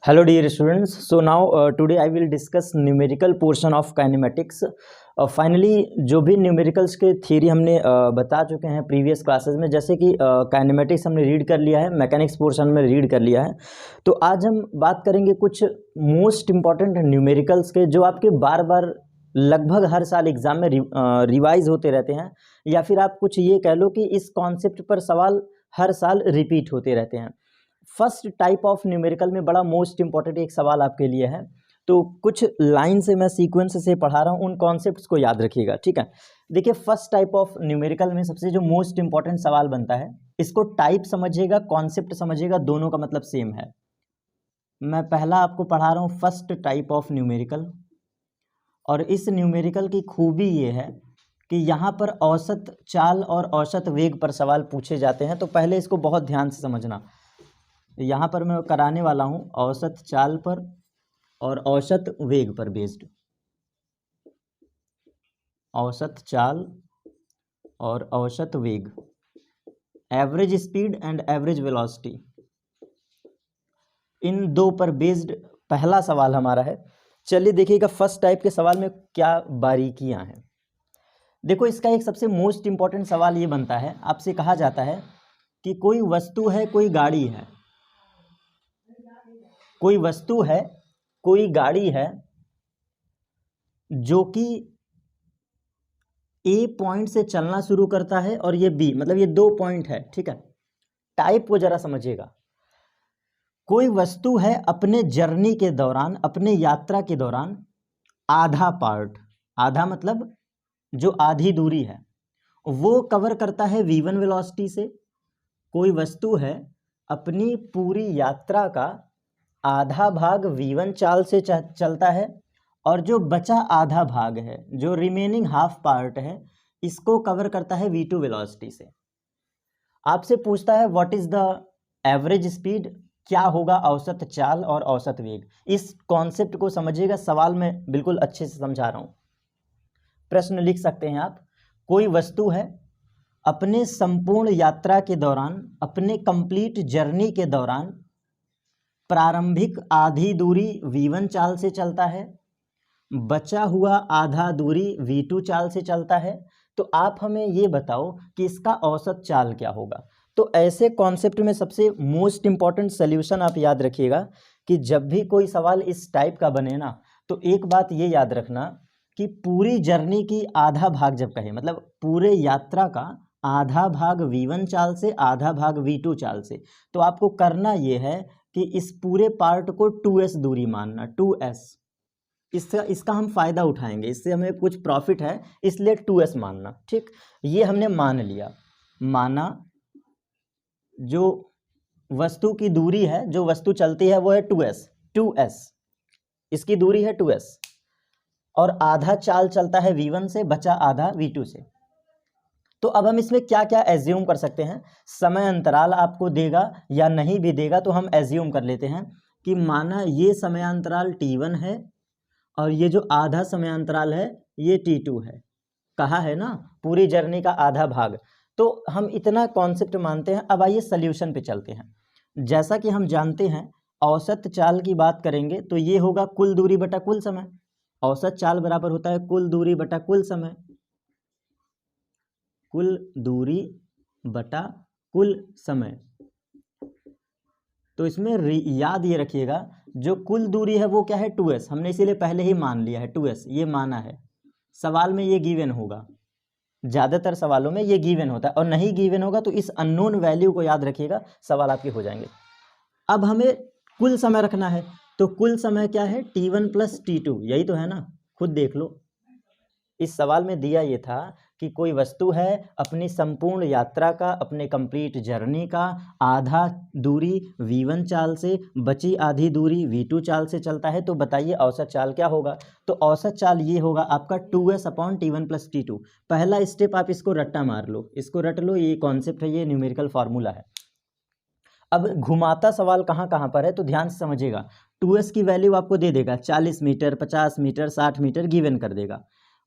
Hello dear students. So now today I will discuss numerical portion of kinematics. Finally जो भी numericals के theory हमने बता चुके हैं प्रीवियस क्लासेस में, जैसे कि काइनेमेटिक्स हमने रीड कर लिया है, मैकेनिक्स पोर्शन में रीड कर लिया है। तो आज हम बात करेंगे कुछ मोस्ट इम्पॉर्टेंट न्यूमेरिकल्स के जो आपके बार बार लगभग हर साल एग्जाम में रिवाइज होते रहते हैं, या फिर आप कुछ ये कह लो कि इस कॉन्सेप्ट पर सवाल हर साल रिपीट होते रहते हैं। फर्स्ट टाइप ऑफ न्यूमेरिकल में बड़ा मोस्ट इंपॉर्टेंट एक सवाल आपके लिए है, तो कुछ लाइन से मैं सीक्वेंस से पढ़ा रहा हूँ, उन कॉन्सेप्ट्स को याद रखिएगा, ठीक है। देखिए, फर्स्ट टाइप ऑफ न्यूमेरिकल में सबसे जो मोस्ट इंपॉर्टेंट सवाल बनता है, इसको टाइप समझिएगा, कॉन्सेप्ट समझिएगा, दोनों का मतलब सेम है। मैं पहला आपको पढ़ा रहा हूँ फर्स्ट टाइप ऑफ न्यूमेरिकल, और इस न्यूमेरिकल की खूबी ये है कि यहाँ पर औसत चाल और औसत वेग पर सवाल पूछे जाते हैं। तो पहले इसको बहुत ध्यान से समझना। यहाँ पर मैं कराने वाला हूँ औसत चाल पर और औसत वेग पर बेस्ड, औसत चाल और औसत वेग, average speed and average velocity, इन दो पर बेस्ड पहला सवाल हमारा है। चलिए देखिएगा फर्स्ट टाइप के सवाल में क्या बारीकियां हैं। देखो, इसका एक सबसे मोस्ट इंपॉर्टेंट सवाल ये बनता है, आपसे कहा जाता है कि कोई वस्तु है, कोई गाड़ी है, कोई वस्तु है, कोई गाड़ी है जो कि ए पॉइंट से चलना शुरू करता है और ये बी, मतलब ये दो पॉइंट है, ठीक है। टाइप को जरा समझिएगा। कोई वस्तु है, अपने जर्नी के दौरान, अपने यात्रा के दौरान आधा पार्ट, आधा मतलब जो आधी दूरी है वो कवर करता है v1 वेलोसिटी से। कोई वस्तु है, अपनी पूरी यात्रा का आधा भाग v1 चाल से चलता है, और जो बचा आधा भाग है, जो रिमेनिंग हाफ पार्ट है, इसको कवर करता है v2 वेलोसिटी से। आपसे पूछता है what is the average speed, क्या होगा औसत चाल और औसत वेग। इस कॉन्सेप्ट को समझिएगा, सवाल में बिल्कुल अच्छे से समझा रहा हूं। प्रश्न लिख सकते हैं आप। कोई वस्तु है, अपने संपूर्ण यात्रा के दौरान, अपने कंप्लीट जर्नी के दौरान प्रारंभिक आधी दूरी v1 चाल से चलता है, बचा हुआ आधा दूरी v2 चाल से चलता है। तो आप हमें ये बताओ कि इसका औसत चाल क्या होगा। तो ऐसे कॉन्सेप्ट में सबसे मोस्ट इंपॉर्टेंट सॉल्यूशन आप याद रखिएगा कि जब भी कोई सवाल इस टाइप का बने ना, तो एक बात ये याद रखना कि पूरी जर्नी की आधा भाग जब कहे, मतलब पूरे यात्रा का आधा भाग v1 चाल से, आधा भाग v2 चाल से, तो आपको करना ये है कि इस पूरे पार्ट को 2s दूरी मानना, 2s। इसका हम फायदा उठाएंगे, इससे हमें कुछ प्रॉफिट है, इसलिए 2s मानना, ठीक। ये हमने मान लिया, माना जो वस्तु की दूरी है, जो वस्तु चलती है वो है 2s, इसकी दूरी है 2s, और आधा चाल चलता है v1 से, बचा आधा v2 से। तो अब हम इसमें क्या क्या एज्यूम कर सकते हैं। समय अंतराल आपको देगा या नहीं भी देगा, तो हम एज्यूम कर लेते हैं कि माना ये समय अंतराल t1 है और ये जो आधा समय अंतराल है ये t2 है। कहा है ना, पूरी जर्नी का आधा भाग। तो हम इतना कॉन्सेप्ट मानते हैं। अब आइए सल्यूशन पे चलते हैं। जैसा कि हम जानते हैं, औसत चाल की बात करेंगे तो ये होगा कुल दूरी बटा कुल समय। औसत चाल बराबर होता है कुल दूरी बटा कुल समय, कुल दूरी बटा कुल समय। तो इसमें याद ये रखिएगा, जो कुल दूरी है वो क्या है 2s, हमने इसीलिए पहले ही मान लिया है 2s, ये माना है। सवाल में ये गिवन होगा, ज़्यादातर सवालों में ये गिवन होता है, और नहीं गिवन होगा तो इस अननोन वैल्यू को याद रखिएगा, सवाल आपके हो जाएंगे। अब हमें कुल समय रखना है, तो कुल समय क्या है t1 प्लस t2, यही तो है ना, खुद देख लो। इस सवाल में दिया ये था कि कोई वस्तु है, अपनी संपूर्ण यात्रा का, अपने कंप्लीट जर्नी का आधा दूरी v1 चाल से, बची आधी दूरी v2 चाल से चलता है। तो बताइए औसत चाल क्या होगा। तो औसत चाल ये होगा आपका 2s upon t1 plus t2। पहला स्टेप आप इसको रट्टा मार लो, इसको रट लो, ये कॉन्सेप्ट है, ये न्यूमेरिकल फार्मूला है। अब घुमाता सवाल कहाँ कहाँ पर है, तो ध्यान से समझिएगा। 2s की वैल्यू आपको दे देगा 40 मीटर, 50 मीटर, 60 मीटर गिवन कर देगा।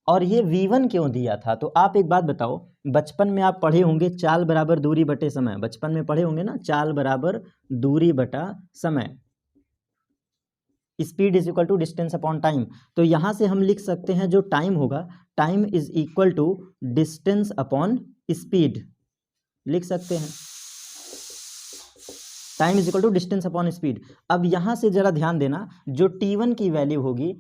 और ये v1 क्यों दिया था, तो आप एक बात बताओ, बचपन में आप पढ़े होंगे चाल बराबर दूरी बटे समय, बचपन में पढ़े होंगे ना, चाल बराबर दूरी बटा समय। Speed is equal to distance upon time. तो यहाँ से हम लिख सकते हैं जो टाइम होगा, time is equal to distance upon speed, लिख सकते हैं time is equal to distance upon speed. अब यहाँ से जरा ध्यान देना, जो T1 की वैल्यू होगी,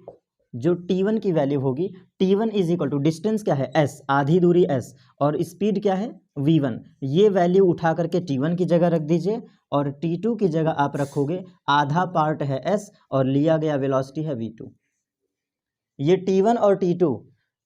जो T1 की वैल्यू होगी, T1 is equal to distance क्या है s, आधी दूरी s, और स्पीड क्या है v1। ये वैल्यू उठा करके T1 की जगह रख दीजिए और T2 की जगह आप रखोगे आधा पार्ट है s और लिया गया वेलोसिटी है v2। ये T1 और T2,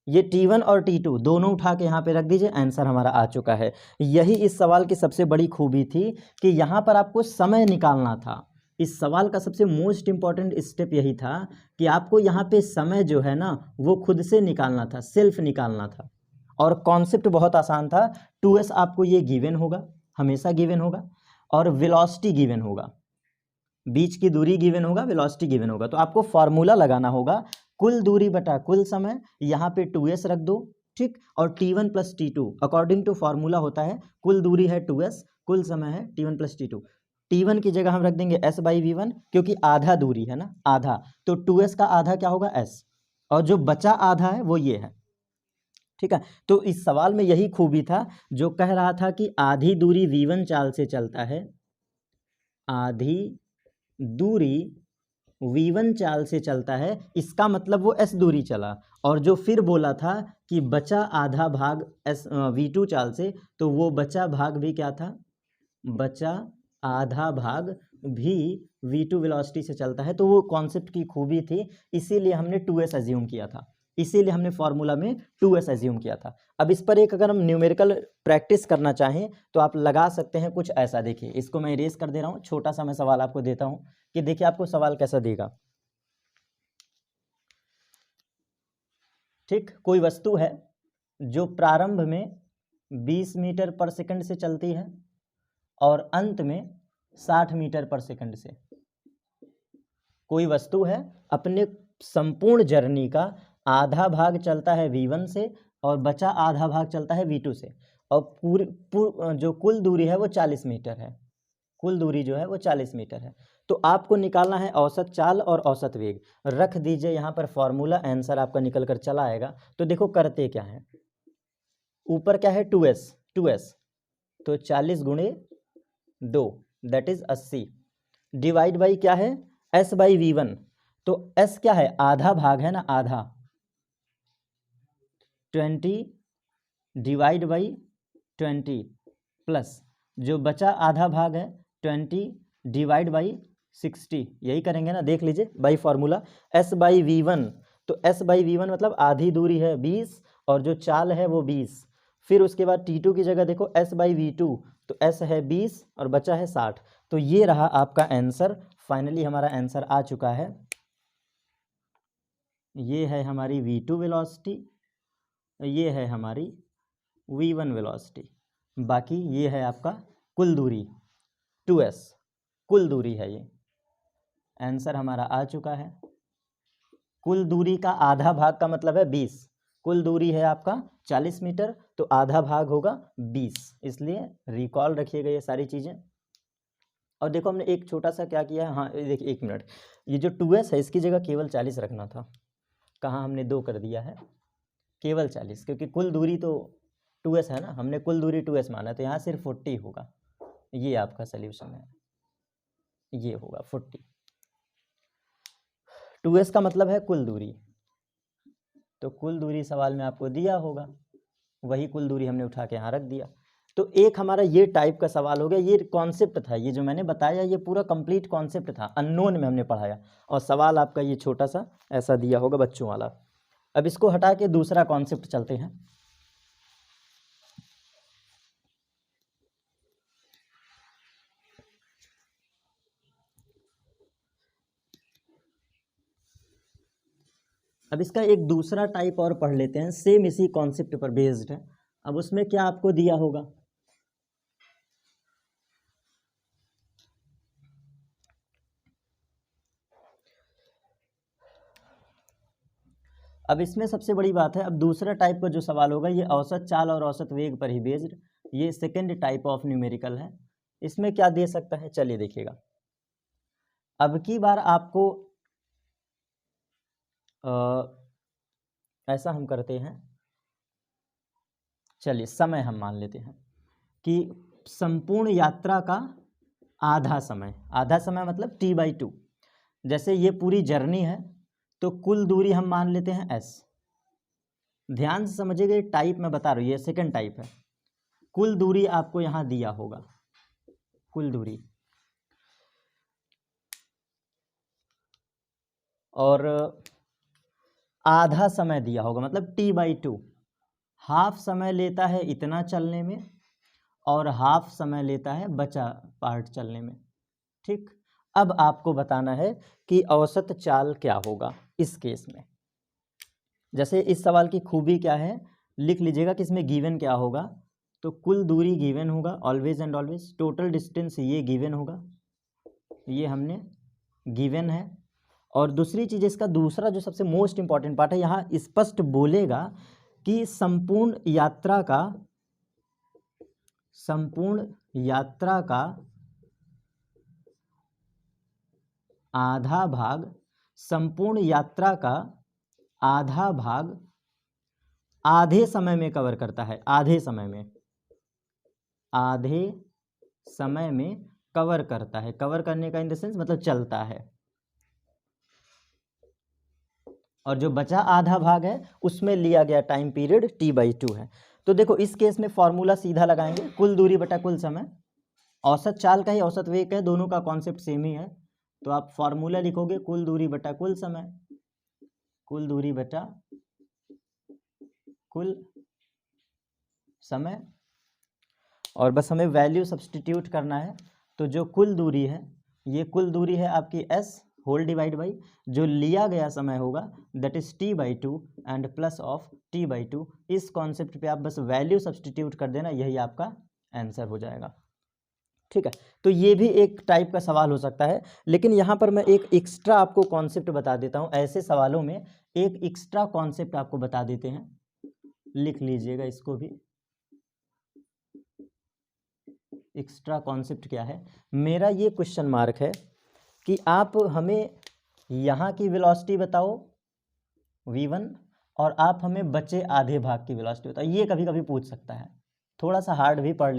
ये T1 और T2 दोनों उठा के यहाँ पे रख दीजिए, आंसर हमारा आ चुका है। यही इस सवाल की सबसे बड़ी खूबी थी कि यहाँ पर आपको समय निकालना था। इस सवाल का सबसे मोस्ट इम्पॉर्टेंट स्टेप यही था कि आपको यहाँ पे समय जो है ना वो खुद से निकालना था, सेल्फ निकालना था। और कॉन्सेप्ट बहुत आसान था। 2s आपको ये गिवन होगा, हमेशा गिवन होगा, और वेलोसिटी गिवन होगा, बीच की दूरी गिवन होगा, वेलोसिटी गिवन होगा। तो आपको फॉर्मूला लगाना होगा कुल दूरी बटा कुल समय, यहाँ पे 2s रख दो, ठीक, और T1 plus T2 according to formula होता है, कुल दूरी है 2s, कुल समय है T1 प्लस T2। T1 की जगह हम रख देंगे s बाई v1, क्योंकि आधा दूरी है ना, आधा, तो 2s का आधा क्या होगा s, और जो बचा आधा है वो ये है, ठीक है। तो इस सवाल में यही खूबी था जो कह रहा था कि आधी दूरी v1 चाल से चलता है, आधी दूरी v1 चाल से चलता है, इसका मतलब वो s दूरी चला। और जो फिर बोला था कि बचा आधा भाग s v2 चाल से, तो वो बचा भाग भी क्या था, बचा आधा भाग भी v2 वेलोसिटी से चलता है। तो वो कॉन्सेप्ट की खूबी थी, इसीलिए हमने 2s एज्यूम किया था, इसीलिए हमने फॉर्मूला में 2s एज्यूम किया था। अब इस पर एक अगर हम न्यूमेरिकल प्रैक्टिस करना चाहें तो आप लगा सकते हैं कुछ ऐसा। देखिए, इसको मैं इरेज कर दे रहा हूँ, छोटा सा मैं सवाल आपको देता हूँ कि देखिए आपको सवाल कैसा देगा। ठीक, कोई वस्तु है जो प्रारंभ में 20 मीटर पर सेकंड से चलती है और अंत में 60 मीटर पर सेकंड से। कोई वस्तु है अपने संपूर्ण जर्नी का आधा भाग चलता है v1 से और बचा आधा भाग चलता है v2 से, और जो कुल दूरी है वो 40 मीटर है, कुल दूरी जो है वो 40 मीटर है। तो आपको निकालना है औसत चाल और औसत वेग। रख दीजिए यहाँ पर फॉर्मूला, आंसर आपका निकल कर चला आएगा। तो देखो करते क्या है, ऊपर क्या है 2s, तो 40 गुणे 2 दैट इज 80, डिवाइड बाई क्या है s बाई v1, तो s क्या है आधा भाग है ना, आधा, 20 डिवाइड बाई 20 प्लस जो बचा आधा भाग है 20 डिवाइड बाई 60, यही करेंगे ना, देख लीजिए by formula s by v1, तो s बाई v1 मतलब आधी दूरी है 20 और जो चाल है वो 20। फिर उसके बाद T2 की जगह देखो s बाई v2, तो s है 20 और बचा है 60। तो ये रहा आपका आंसर, फाइनली हमारा आंसर आ चुका है। ये है हमारी v2 वेलोसिटी, ये है हमारी v1 वेलोसिटी, बाकी ये है आपका कुल दूरी 2s, कुल दूरी है ये। आंसर हमारा आ चुका है। कुल दूरी का आधा भाग का मतलब है 20, कुल दूरी है आपका 40 मीटर, तो आधा भाग होगा 20, इसलिए रिकॉल रखिएगा ये सारी चीज़ें। और देखो हमने एक छोटा सा क्या किया है, हाँ देखिए 1 मिनट, ये जो 2s है इसकी जगह केवल 40 रखना था, कहाँ हमने 2 कर दिया है, केवल 40, क्योंकि कुल दूरी तो 2s है ना, हमने कुल दूरी 2s माना, तो यहाँ सिर्फ 40 होगा। ये आपका सल्यूशन है, ये होगा 40। 2s का मतलब है कुल दूरी, तो कुल दूरी सवाल में आपको दिया होगा, वही कुल दूरी हमने उठा के यहाँ रख दिया। तो एक हमारा ये टाइप का सवाल हो गया, ये कॉन्सेप्ट था, ये जो मैंने बताया ये पूरा कंप्लीट कॉन्सेप्ट था, अननोन में हमने पढ़ाया, और सवाल आपका ये छोटा सा ऐसा दिया होगा बच्चों वाला। अब इसको हटा के दूसरा कॉन्सेप्ट चलते हैं। अब इसका एक दूसरा टाइप और पढ़ लेते हैं, सेम इसी कॉन्सेप्ट पर बेस्ड है। अब उसमें क्या आपको दिया होगा, अब इसमें सबसे बड़ी बात है, अब दूसरा टाइप का जो सवाल होगा ये औसत चाल और औसत वेग पर ही बेस्ड, ये सेकंड टाइप ऑफ न्यूमेरिकल है। इसमें क्या दे सकता है, चलिए देखिएगा। अब की बार आपको ऐसा हम करते हैं, चलिए समय हम मान लेते हैं कि संपूर्ण यात्रा का आधा समय मतलब t/2। जैसे ये पूरी जर्नी है तो कुल दूरी हम मान लेते हैं s। ध्यान से समझिएगा, ये टाइप मैं बता रहा हूँ, ये सेकंड टाइप है। कुल दूरी आपको यहाँ दिया होगा, कुल दूरी, और आधा समय दिया होगा मतलब t/2। हाफ समय लेता है इतना चलने में और हाफ समय लेता है बचा पार्ट चलने में। ठीक, अब आपको बताना है कि औसत चाल क्या होगा इस केस में। जैसे इस सवाल की खूबी क्या है, लिख लीजिएगा कि इसमें गिवन क्या होगा। तो कुल दूरी गिवन होगा always and always, total distance ये गिवन होगा, ये हमने गिवन है। और दूसरी चीज़, इसका दूसरा जो सबसे मोस्ट इंपॉर्टेंट पार्ट है, यहाँ स्पष्ट बोलेगा कि संपूर्ण यात्रा का आधा भाग, संपूर्ण यात्रा का आधा भाग आधे समय में कवर करता है, आधे समय में कवर करता है। कवर करने का इन द सेंस मतलब चलता है, और जो बचा आधा भाग है उसमें लिया गया टाइम पीरियड t/2 है। तो देखो इस केस में फॉर्मूला सीधा लगाएंगे, कुल दूरी बटा कुल समय। औसत चाल का ही औसत वेग है, दोनों का कॉन्सेप्ट सेम ही है। तो आप फॉर्मूला लिखोगे कुल दूरी बटा कुल समय, कुल दूरी बटा कुल समय, और बस हमें वैल्यू सब्सटीट्यूट करना है। तो जो कुल दूरी है, ये कुल दूरी है आपकी s होल डिवाइड बाई जो लिया गया समय होगा that is t/2 and plus of t/2। इस कॉन्सेप्ट पे आप बस वैल्यू सब्सटीट्यूट कर देना, यही आपका आंसर हो जाएगा। ठीक है, तो ये भी एक टाइप का सवाल हो सकता है। लेकिन यहाँ पर मैं एक एक्स्ट्रा आपको कॉन्सेप्ट बता देता हूँ। ऐसे सवालों में एक एक्स्ट्रा कॉन्सेप्ट आपको बता देते हैं, लिख लीजिएगा इसको भी। एक्स्ट्रा कॉन्सेप्ट क्या है, मेरा ये क्वेश्चन मार्क है कि आप हमें यहाँ की वेलोसिटी बताओ v1, और आप हमें बचे आधे भाग की वेलोसिटी बताओ। ये कभी कभी पूछ सकता है, थोड़ा सा हार्ड भी पढ़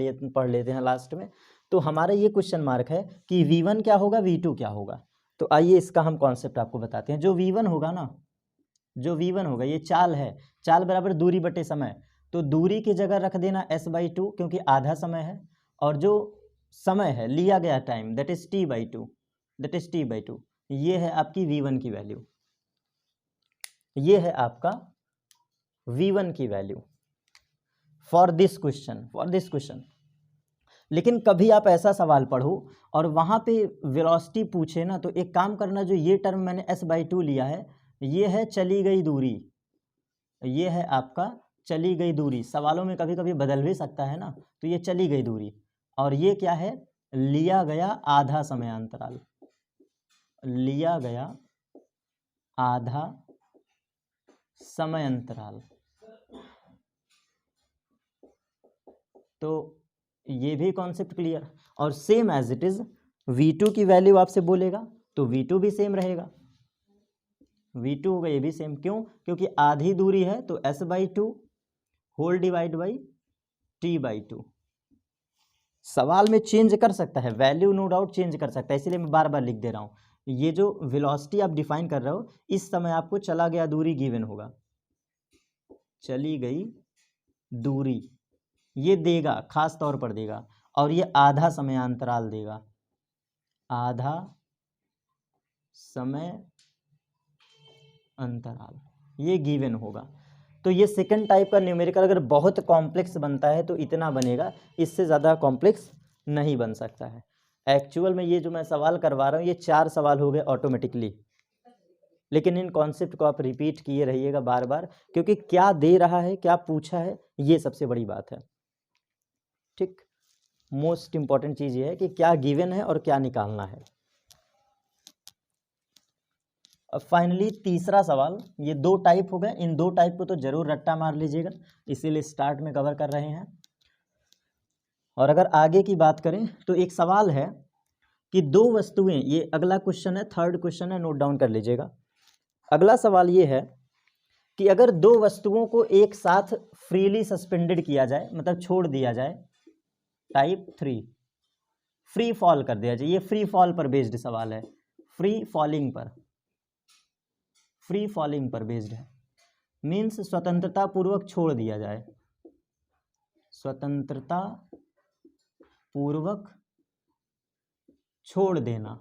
लेते हैं लास्ट में। तो हमारा ये क्वेश्चन मार्क है कि v1 क्या होगा, v2 क्या होगा। तो आइए इसका हम कॉन्सेप्ट आपको बताते हैं। जो v1 होगा ना, जो v1 होगा, ये चाल है, चाल बराबर दूरी बटे समय। तो दूरी की जगह रख देना s/2 क्योंकि आधा समय है, और जो समय है लिया गया time that is t/2, that is t/2। ये है आपकी v1 की वैल्यू, ये है आपका v1 की वैल्यू फॉर दिस क्वेश्चन। लेकिन कभी आप ऐसा सवाल पढ़ो और वहाँ पे वेलोसिटी पूछे ना, तो एक काम करना, जो ये टर्म मैंने s/2 लिया है, ये है चली गई दूरी, ये है आपका चली गई दूरी। सवालों में कभी कभी बदल भी सकता है ना, तो ये चली गई दूरी, और ये क्या है, लिया गया आधा समयांतराल, लिया गया आधा समय अंतराल। तो ये भी कॉन्सेप्ट क्लियर। और same as it is v2 की वैल्यू आपसे बोलेगा तो v2 भी सेम रहेगा, v2 होगा ये भी सेम। क्यों, क्योंकि आधी दूरी है तो s/2 whole divide by t/2। सवाल में चेंज कर सकता है वैल्यू, नो डाउट चेंज कर सकता है, इसीलिए मैं बार बार लिख दे रहा हूँ। ये जो वेलोसिटी आप डिफाइन कर रहे हो, इस समय आपको चला गया दूरी गिवन होगा, चली गई दूरी ये देगा, खास तौर पर देगा, और ये आधा समयांतराल देगा, आधा समय अंतराल, ये गिवन होगा। तो ये सेकंड टाइप का न्यूमेरिकल अगर बहुत कॉम्प्लेक्स बनता है तो इतना बनेगा, इससे ज़्यादा कॉम्प्लेक्स नहीं बन सकता है। एक्चुअल में ये जो मैं सवाल करवा रहा हूँ, ये 4 सवाल हो गए ऑटोमेटिकली, लेकिन इन कॉन्सेप्ट को आप रिपीट किए रहिएगा बार बार, क्योंकि क्या दे रहा है, क्या पूछा है, ये सबसे बड़ी बात है। ठीक, मोस्ट इंपॉर्टेंट चीज़ ये है कि क्या गिवन है और क्या निकालना है। अब फाइनली तीसरा सवाल, ये 2 टाइप हो गए, इन 2 टाइप को तो जरूर रट्टा मार लीजिएगा, इसीलिए स्टार्ट में कवर कर रहे हैं। और अगर आगे की बात करें तो एक सवाल है कि 2 वस्तुएं, ये अगला क्वेश्चन है, थर्ड क्वेश्चन है, नोट डाउन कर लीजिएगा। अगला सवाल ये है कि अगर दो वस्तुओं को एक साथ फ्रीली सस्पेंडेड किया जाए, मतलब छोड़ दिया जाए, टाइप 3 फ्री फॉल कर दिया जाए, ये फ्री फॉल पर बेस्ड सवाल है, फ्री फॉलिंग पर बेस्ड है, मीन्स स्वतंत्रता पूर्वक छोड़ दिया जाए, स्वतंत्रता पूर्वक छोड़ देना,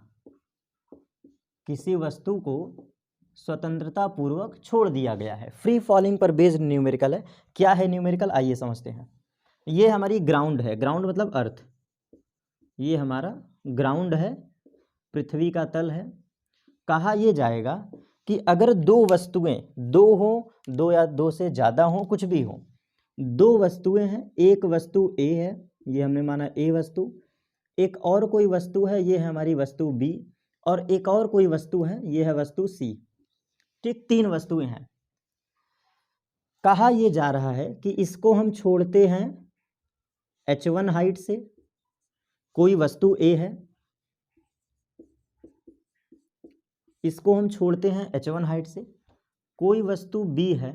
किसी वस्तु को स्वतंत्रता पूर्वक छोड़ दिया गया है, फ्री फॉलिंग पर बेस्ड न्यूमेरिकल है। क्या है न्यूमेरिकल, आइए समझते हैं। ये हमारी ग्राउंड है, ग्राउंड मतलब अर्थ, ये हमारा ग्राउंड है, पृथ्वी का तल है। कहा यह जाएगा कि अगर दो वस्तुएं, दो हो, दो या दो से ज़्यादा हो, कुछ भी हो, दो वस्तुएं हैं, एक वस्तु ए है, ये हमने माना ए वस्तु, एक और कोई वस्तु है, ये है हमारी वस्तु बी, और एक और कोई वस्तु है, ये है वस्तु सी, ठीक, तीन वस्तुएं हैं। कहा यह जा रहा है कि इसको हम छोड़ते हैं h1 हाइट से, कोई वस्तु ए है, इसको हम छोड़ते हैं h1 हाइट से, कोई वस्तु बी है,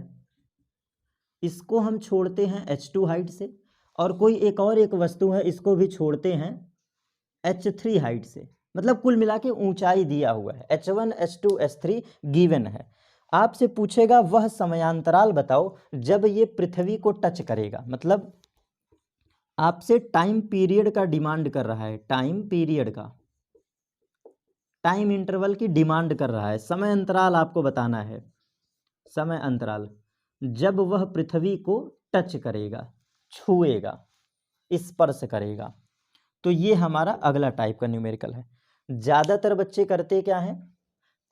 इसको हम छोड़ते हैं h2 हाइट से, और कोई एक और एक वस्तु है, इसको भी छोड़ते हैं h3 हाइट से। मतलब कुल मिला के ऊंचाई दिया हुआ है, h1 h2 h3 गिवन है। आपसे पूछेगा वह समयांतराल बताओ जब ये पृथ्वी को टच करेगा, मतलब आपसे टाइम पीरियड का डिमांड कर रहा है, टाइम पीरियड का, टाइम इंटरवल की डिमांड कर रहा है, समय अंतराल आपको बताना है, समय अंतराल जब वह पृथ्वी को टच करेगा, छुएगा, स्पर्श करेगा। तो ये हमारा अगला टाइप का न्यूमेरिकल है। ज़्यादातर बच्चे करते क्या हैं,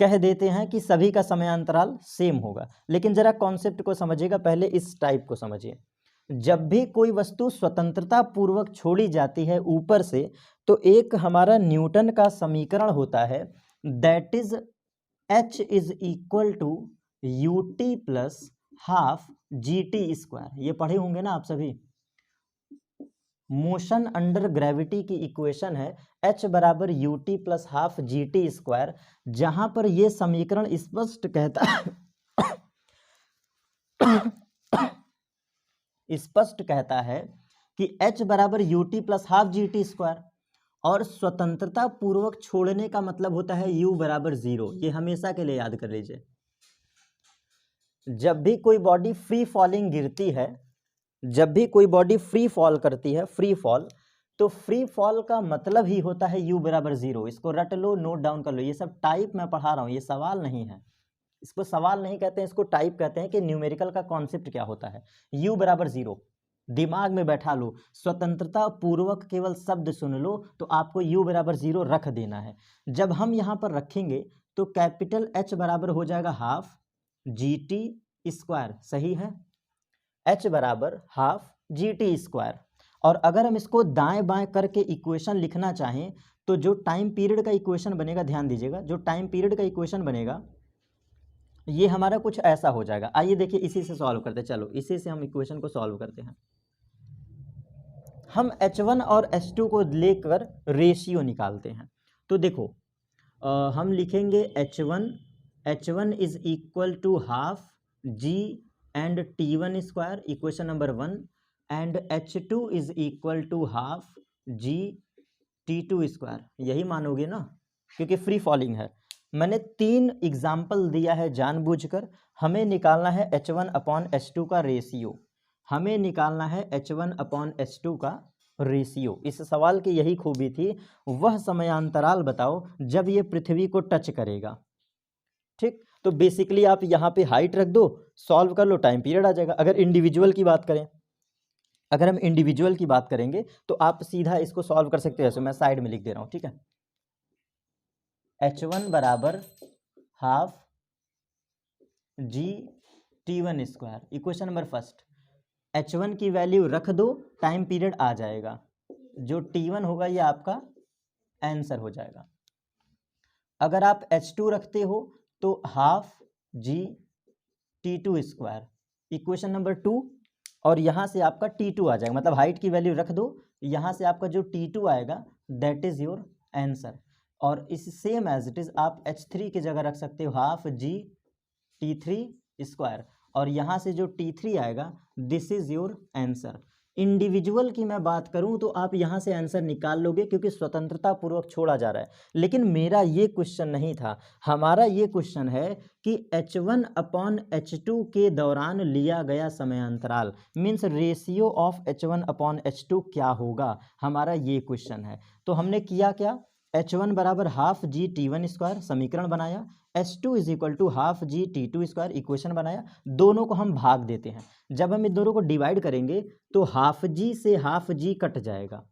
कह देते हैं कि सभी का समय अंतराल सेम होगा, लेकिन जरा कॉन्सेप्ट को समझिएगा, पहले इस टाइप को समझिए। जब भी कोई वस्तु स्वतंत्रता पूर्वक छोड़ी जाती है ऊपर से, तो एक हमारा न्यूटन का समीकरण होता है, that is H is equal to UT plus half GT square. ये पढ़े होंगे ना आप सभी, मोशन अंडर ग्रेविटी की इक्वेशन है H बराबर UT plus half GT square, जहां पर यह समीकरण स्पष्ट कहता है स्पष्ट कहता है कि H बराबर UT plus half GT square, और स्वतंत्रता पूर्वक छोड़ने का मतलब होता है U बराबर 0। ये हमेशा के लिए याद कर लीजिए। जब भी कोई बॉडी फ्री फॉलिंग गिरती है, जब भी कोई बॉडी फ्री फॉल करती है, फ्री फॉल, तो फ्री फॉल का मतलब ही होता है U बराबर 0। इसको रट लो, नोट डाउन कर लो, ये सब टाइप मैं पढ़ा रहा हूँ, ये सवाल नहीं है, इसको सवाल नहीं कहते हैं, इसको टाइप कहते हैं कि न्यूमेरिकल का कॉन्सेप्ट क्या होता है। U बराबर 0 दिमाग में बैठा लो, स्वतंत्रता पूर्वक केवल शब्द सुन लो तो आपको U बराबर 0 रख देना है। जब हम यहाँ पर रखेंगे तो कैपिटल H बराबर हो जाएगा हाफ GT स्क्वायर, सही है, H बराबर हाफ GT स्क्वायर। और अगर हम इसको दाएं बाएं करके इक्वेशन लिखना चाहें तो जो टाइम पीरियड का इक्वेशन बनेगा, ध्यान दीजिएगा, जो टाइम पीरियड का इक्वेशन बनेगा ये हमारा कुछ ऐसा हो जाएगा। आइए देखिए, इसी से सॉल्व करते हैं, चलो इसी से हम इक्वेशन को सॉल्व करते हैं। हम H1 और H2 को लेकर रेशियो निकालते हैं। तो देखो हम लिखेंगे H1 is equal to half G and T1 square, equation number 1, and H2 is equal to half G T2 square. यही मानोगे ना, क्योंकि फ्री फॉलिंग है। मैंने 3 एग्जाम्पल दिया है जानबूझकर। हमें निकालना है H1 अपॉन H2 का रेशियो, हमें निकालना है H1 अपॉन H2 का रेशियो। इस सवाल की यही खूबी थी, वह समयांतराल बताओ जब ये पृथ्वी को टच करेगा। ठीक, तो बेसिकली आप यहाँ पे हाइट रख दो, सॉल्व कर लो, टाइम पीरियड आ जाएगा। अगर इंडिविजुअल की बात करें, अगर हम इंडिविजुअल की बात करेंगे तो आप सीधा इसको सॉल्व कर सकते हैं। मैं साइड में लिख दे रहा हूँ, ठीक है। H1 बराबर half G T1 square, equation number first. H1 की वैल्यू रख दो, टाइम पीरियड आ जाएगा, जो T1 होगा ये आपका आंसर हो जाएगा। अगर आप H2 रखते हो तो half G T2 square, equation number 2, और यहाँ से आपका T2 आ जाएगा, मतलब हाइट की वैल्यू रख दो, यहाँ से आपका जो T2 आएगा दैट इज योर आंसर। और इस सेम एज इट इज आप H3 की जगह रख सकते हो हाफ G T3 स्क्वायर, और यहाँ से जो T3 आएगा this is your answer. Individual की मैं बात करूं तो आप यहाँ से आंसर निकाल लोगे क्योंकि स्वतंत्रता पूर्वक छोड़ा जा रहा है, लेकिन मेरा ये क्वेश्चन नहीं था। हमारा ये क्वेश्चन है कि H1/H2 के दौरान लिया गया समयांतराल मीन्स रेशियो ऑफ H1/H2 क्या होगा, हमारा ये क्वेश्चन है। तो हमने किया क्या, H1 बराबर हाफ जी T1 स्क्वायर समीकरण बनाया, H2 is equal to half G T2 square equation बनाया, दोनों को हम भाग देते हैं। जब हम इन दोनों को डिवाइड करेंगे तो हाफ जी से हाफ जी कट जाएगा,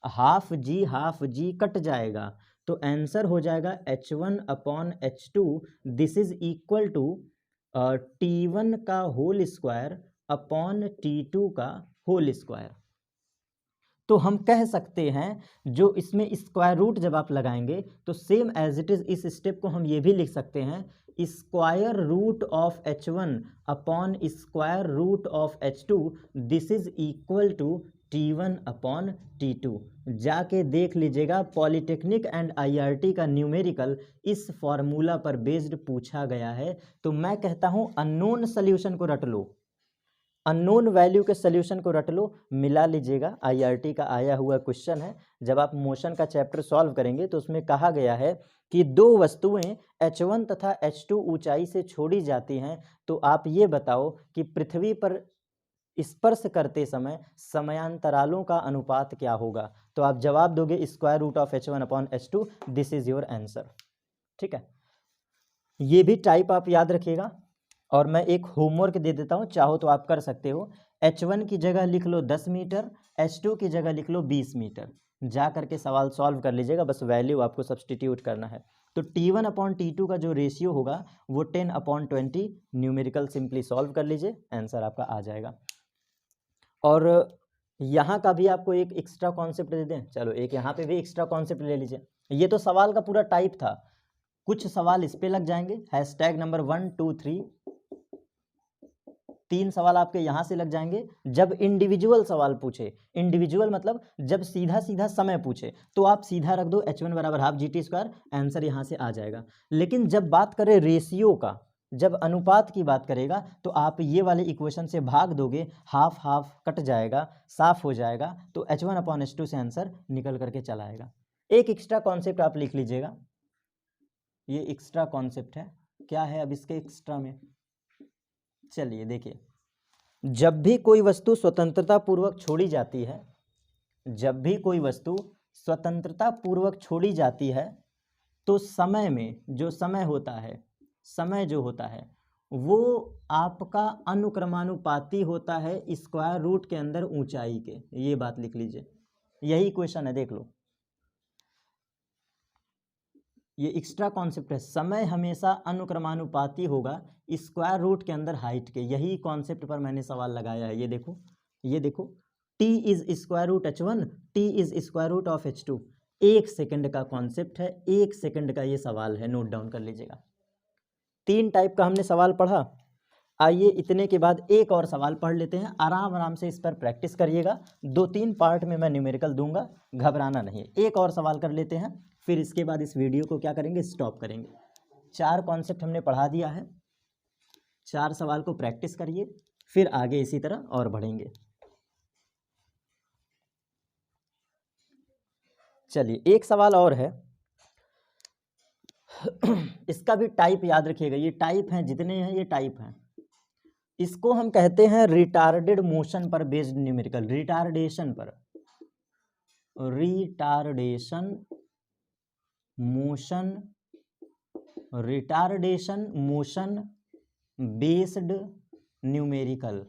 हाफ जी कट जाएगा, तो आंसर हो जाएगा H1/H2 this is equal to T1 का होल स्क्वायर अपॉन T2 का होल स्क्वायर। तो हम कह सकते हैं जो इसमें स्क्वायर रूट जब आप लगाएंगे तो सेम एज इट इज इस स्टेप को हम ये भी लिख सकते हैं, square root of H1 upon square root of H2 this is equal to T1/T2। जाके देख लीजिएगा, पॉलिटेक्निक एंड IRT का न्यूमेरिकल इस फॉर्मूला पर बेस्ड पूछा गया है। तो मैं कहता हूं अननोन सोल्यूशन को रट लो, अननोन वैल्यू के सोल्यूशन को रट लो, मिला लीजिएगा। IRT का आया हुआ क्वेश्चन है, जब आप मोशन का चैप्टर सॉल्व करेंगे तो उसमें कहा गया है कि दो वस्तुएं H1 तथा H2 ऊंचाई से छोड़ी जाती हैं, तो आप ये बताओ कि पृथ्वी पर स्पर्श करते समय समयांतरालों का अनुपात क्या होगा। तो आप जवाब दोगे square root of H1/H2 this is your answer. ठीक है, ये भी टाइप आप याद रखिएगा। और मैं एक होमवर्क दे देता हूँ, चाहो तो आप कर सकते हो। H1 की जगह लिख लो 10 मीटर, H2 की जगह लिख लो 20 मीटर, जा करके सवाल सॉल्व कर लीजिएगा, बस वैल्यू आपको सब्सटीट्यूट करना है। तो T1/T2 का जो रेशियो होगा वो 10/20, न्यूमेरिकल सिंपली सॉल्व कर लीजिए, आंसर आपका आ जाएगा। और यहाँ का भी आपको एक एक्स्ट्रा कॉन्सेप्ट दे दें, चलो एक यहाँ पे भी एक्स्ट्रा कॉन्सेप्ट ले लीजिए। ये तो सवाल का पूरा टाइप था, कुछ सवाल इस पे लग जाएंगे, हैशटैग नंबर 1 2 3, 3 सवाल आपके यहाँ से लग जाएंगे। जब इंडिविजुअल सवाल पूछे, इंडिविजुअल मतलब जब सीधा सीधा समय पूछे तो आप सीधा रख दो H1 बराबर हाफ GT स्क्वायर, आंसर यहाँ से आ जाएगा। लेकिन जब बात करें रेशियो का, जब अनुपात की बात करेगा तो आप ये वाले इक्वेशन से भाग दोगे, हाफ हाफ कट जाएगा, साफ हो जाएगा, तो H1/H2 से आंसर निकल करके चला आएगा। एक एक्स्ट्रा कॉन्सेप्ट आप लिख लीजिएगा, ये एक्स्ट्रा कॉन्सेप्ट है, क्या है अब इसके एक्स्ट्रा में, चलिए देखिए। जब भी कोई वस्तु स्वतंत्रता पूर्वक छोड़ी जाती है, जब भी कोई वस्तु स्वतंत्रता पूर्वक छोड़ी जाती है तो समय में जो समय होता है, समय जो होता है वो आपका अनुक्रमानुपाती होता है स्क्वायर रूट के अंदर ऊंचाई के, ये बात लिख लीजिए, यही क्वेश्चन है, देख लो। ये एक्स्ट्रा कॉन्सेप्ट है, समय हमेशा अनुक्रमानुपाती होगा स्क्वायर रूट के अंदर हाइट के, यही कॉन्सेप्ट पर मैंने सवाल लगाया है। ये देखो, ये देखो, T is square root H1, T is square root of H2, 1 second का कॉन्सेप्ट है, 1 सेकंड का ये सवाल है, नोट डाउन कर लीजिएगा। 3 टाइप का हमने सवाल पढ़ा। आइए इतने के बाद एक और सवाल पढ़ लेते हैं, आराम आराम से इस पर प्रैक्टिस करिएगा। 2-3 पार्ट में मैं न्यूमेरिकल दूंगा, घबराना नहीं। एक और सवाल कर लेते हैं, फिर इसके बाद इस वीडियो को क्या करेंगे, स्टॉप करेंगे। 4 कॉन्सेप्ट हमने पढ़ा दिया है, 4 सवाल को प्रैक्टिस करिए, फिर आगे इसी तरह और बढ़ेंगे। चलिए एक सवाल और है, इसका भी टाइप याद रखिएगा, ये टाइप हैं जितने हैं ये टाइप हैं। इसको हम कहते हैं रिटार्डेड मोशन पर बेस्ड न्यूमेरिकल, रिटार्डेशन पर, retardation motion, retardation motion based numerical.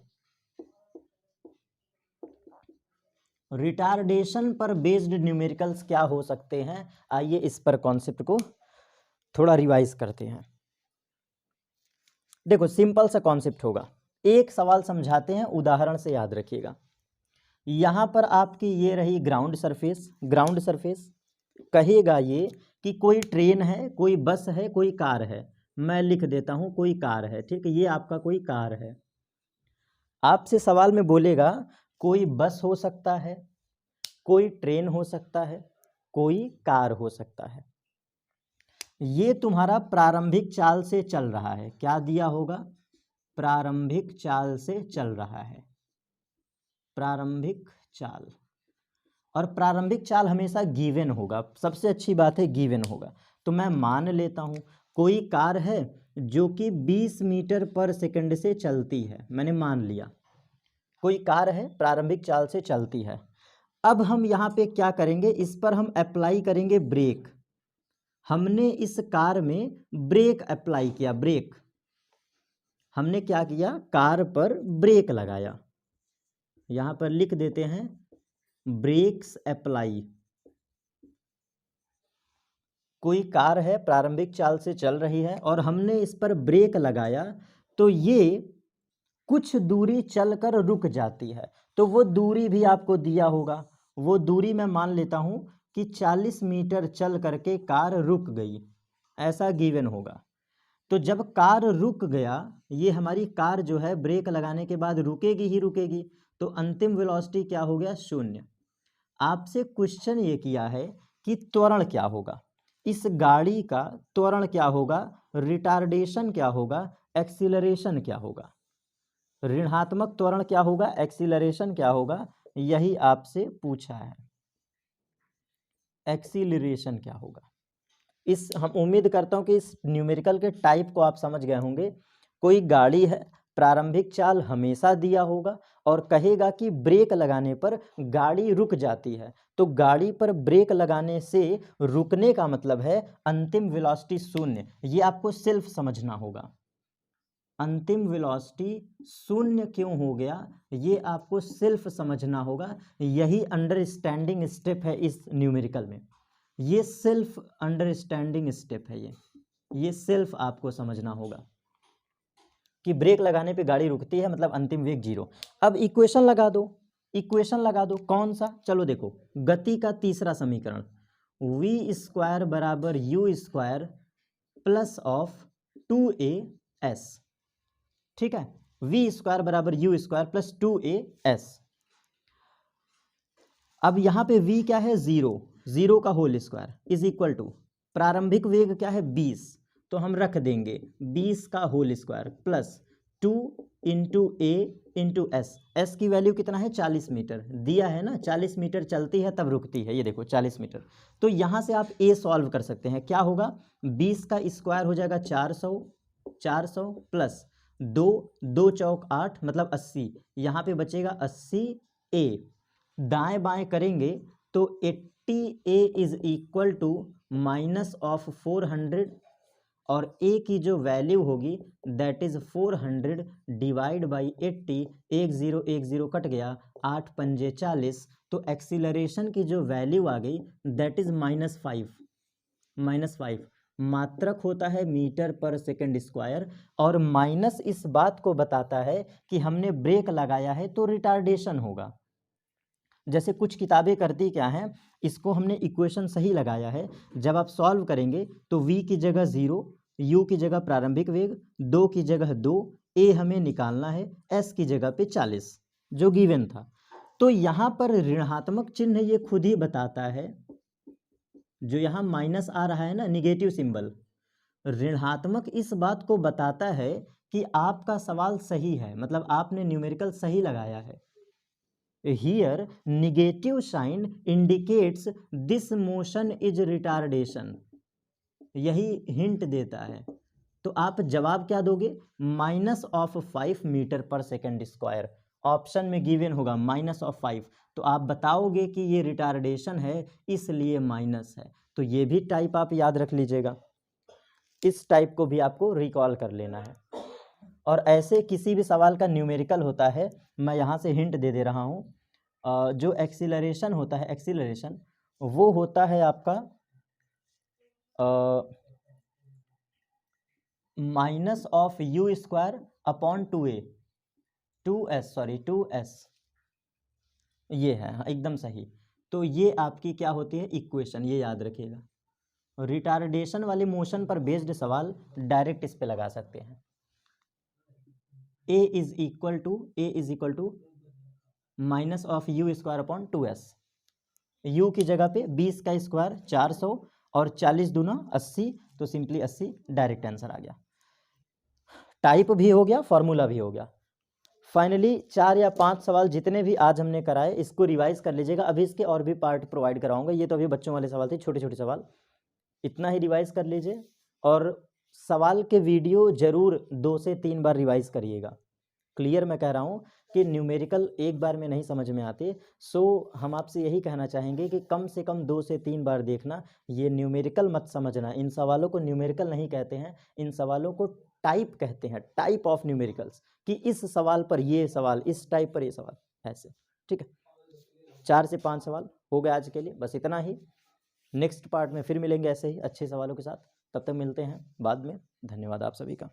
Retardation पर बेस्ड न्यूमेरिकल्स क्या हो सकते हैं, आइए इस पर कॉन्सेप्ट को थोड़ा रिवाइज करते हैं। देखो सिंपल सा कॉन्सेप्ट होगा, एक सवाल समझाते हैं, उदाहरण से याद रखिएगा। यहां पर आपकी ये रही ग्राउंड सरफेस, ग्राउंड सरफेस कहेगा ये कि कोई ट्रेन है, कोई बस है, कोई कार है। मैं लिख देता हूं कोई कार है, ठीक है, ये आपका कोई कार है। आपसे सवाल में बोलेगा कोई बस हो सकता है, कोई ट्रेन हो सकता है, कोई कार हो सकता है। ये तुम्हारा प्रारंभिक चाल से चल रहा है, क्या दिया होगा, प्रारंभिक चाल से चल रहा है, प्रारंभिक चाल। और प्रारंभिक चाल हमेशा गिवन होगा, सबसे अच्छी बात है गिवन होगा। तो मैं मान लेता हूँ कोई कार है जो कि 20 मीटर पर सेकंड से चलती है, मैंने मान लिया कोई कार है प्रारंभिक चाल से चलती है। अब हम यहाँ पे क्या करेंगे, इस पर हम अप्लाई करेंगे ब्रेक। हमने इस कार में ब्रेक अप्लाई किया, ब्रेक हमने क्या किया, कार पर ब्रेक लगाया, यहाँ पर लिख देते हैं ब्रेक्स अप्लाई। कोई कार है प्रारंभिक चाल से चल रही है और हमने इस पर ब्रेक लगाया, तो ये कुछ दूरी चलकर रुक जाती है। तो वो दूरी भी आपको दिया होगा, वो दूरी मैं मान लेता हूँ कि 40 मीटर चल करके कार रुक गई, ऐसा गिवन होगा। तो जब कार रुक गया, ये हमारी कार जो है ब्रेक लगाने के बाद रुकेगी ही रुकेगी, तो अंतिम वेलोसिटी क्या हो गया, 0। आपसे क्वेश्चन ये किया है कि त्वरण क्या होगा, इस गाड़ी का त्वरण क्या होगा, रिटार्डेशन क्या होगा, एक्सीलरेशन क्या होगा, ऋणात्मक त्वरण क्या होगा, एक्सीलरेशन क्या होगा, यही आपसे पूछा है, एक्सीलरेशन क्या होगा। इस हम उम्मीद करता हूं कि इस न्यूमेरिकल के टाइप को आप समझ गए होंगे। कोई गाड़ी है, प्रारंभिक चाल हमेशा दिया होगा और कहेगा कि ब्रेक लगाने पर गाड़ी रुक जाती है, तो गाड़ी पर ब्रेक लगाने से रुकने का मतलब है अंतिम वेलोसिटी 0। ये आपको सिर्फ समझना होगा, अंतिम वेलोसिटी 0 क्यों हो गया, ये आपको सिर्फ समझना होगा। यही अंडरस्टैंडिंग स्टेप है इस न्यूमेरिकल में, ये सेल्फ अंडरस्टैंडिंग स्टेप है, ये सेल्फ आपको समझना होगा कि ब्रेक लगाने पे गाड़ी रुकती है, मतलब अंतिम वेग 0। अब इक्वेशन लगा दो, इक्वेशन लगा दो, कौन सा, चलो देखो, गति का तीसरा समीकरण v² बराबर u² प्लस ऑफ 2as, ठीक है, v² बराबर u² प्लस 2as। अब यहाँ पे v क्या है, 0 का whole square is equal to प्रारंभिक वेग क्या है 20, तो हम रख देंगे 20 का होल स्क्वायर प्लस 2 इंटू ए इंटू एस। एस की वैल्यू कितना है, 40 मीटर दिया है ना, 40 मीटर चलती है तब रुकती है, ये देखो 40 मीटर। तो यहाँ से आप ए सॉल्व कर सकते हैं, क्या होगा, 20 का स्क्वायर हो जाएगा 400 प्लस 2 चौक 8 मतलब 80, यहाँ पे बचेगा 80 ए। दाएं बाएं करेंगे तो 80A is equal to minus of 400 और A की जो वैल्यू होगी that is 400 divide by 80, 10 cut गया, 8 पंजे 40, तो एक्सीलरेशन की जो वैल्यू आ गई दैट इज -5। मात्रक होता है मीटर पर सेकंड स्क्वायर, और माइनस इस बात को बताता है कि हमने ब्रेक लगाया है तो रिटार्डेशन होगा। जैसे कुछ किताबें करती क्या हैं, इसको हमने इक्वेशन सही लगाया है, जब आप सॉल्व करेंगे तो v की जगह 0, u की जगह प्रारंभिक वेग, 2 की जगह 2, a हमें निकालना है, s की जगह पे 40 जो गिवन था। तो यहाँ पर ऋणात्मक चिन्ह ये खुद ही बताता है, जो यहाँ माइनस आ रहा है ना, निगेटिव सिंबल, ऋणात्मक इस बात को बताता है कि आपका सवाल सही है, मतलब आपने न्यूमेरिकल सही लगाया है। Here negative sign indicates this motion is retardation, यही हिंट देता है। तो आप जवाब क्या दोगे, -5 मीटर पर सेकंड स्क्वायर, ऑप्शन में गिवन होगा -5, तो आप बताओगे कि ये रिटार्डेशन है इसलिए माइनस है। तो ये भी टाइप आप याद रख लीजिएगा, इस टाइप को भी आपको रिकॉल कर लेना है। और ऐसे किसी भी सवाल का न्यूमेरिकल होता है, मैं यहाँ से हिंट दे रहा हूँ, जो एक्सीलरेशन होता है, एक्सीलरेशन वो होता है आपका minus of u² upon 2s, ये है एकदम सही। तो ये आपकी क्या होती है, इक्वेशन, ये याद रखिएगा। रिटार्डेशन वाले मोशन पर बेस्ड सवाल डायरेक्ट इस पे लगा सकते हैं। a is equal to minus of u² upon 2s, u की जगह पे 20 का स्क्वायर 400 और 40 दूना 80, तो सिंपली 80 डायरेक्ट आंसर आ गया। टाइप भी हो गया, फॉर्मूला भी हो गया। फाइनली 4 या 5 सवाल जितने भी आज हमने कराए इसको रिवाइज कर लीजिएगा। अभी इसके और भी पार्ट प्रोवाइड कराऊंगा, ये तो अभी बच्चों वाले सवाल थे, छोटे छोटे सवाल, इतना ही रिवाइज कर लीजिए। और सवाल के वीडियो जरूर 2 से 3 बार रिवाइज करिएगा। क्लियर मैं कह रहा हूँ कि न्यूमेरिकल एक बार में नहीं समझ में आते, सो हम आपसे यही कहना चाहेंगे कि कम से कम 2 से 3 बार देखना। ये न्यूमेरिकल मत समझना, इन सवालों को न्यूमेरिकल नहीं कहते हैं, इन सवालों को टाइप कहते हैं, टाइप ऑफ न्यूमेरिकल्स, कि इस सवाल पर ये सवाल, इस टाइप पर ये सवाल, ऐसे। ठीक है, 4 से 5 सवाल हो गए आज के लिए, बस इतना ही। नेक्स्ट पार्ट में फिर मिलेंगे ऐसे ही अच्छे सवालों के साथ, तब तक मिलते हैं बाद में। धन्यवाद आप सभी का।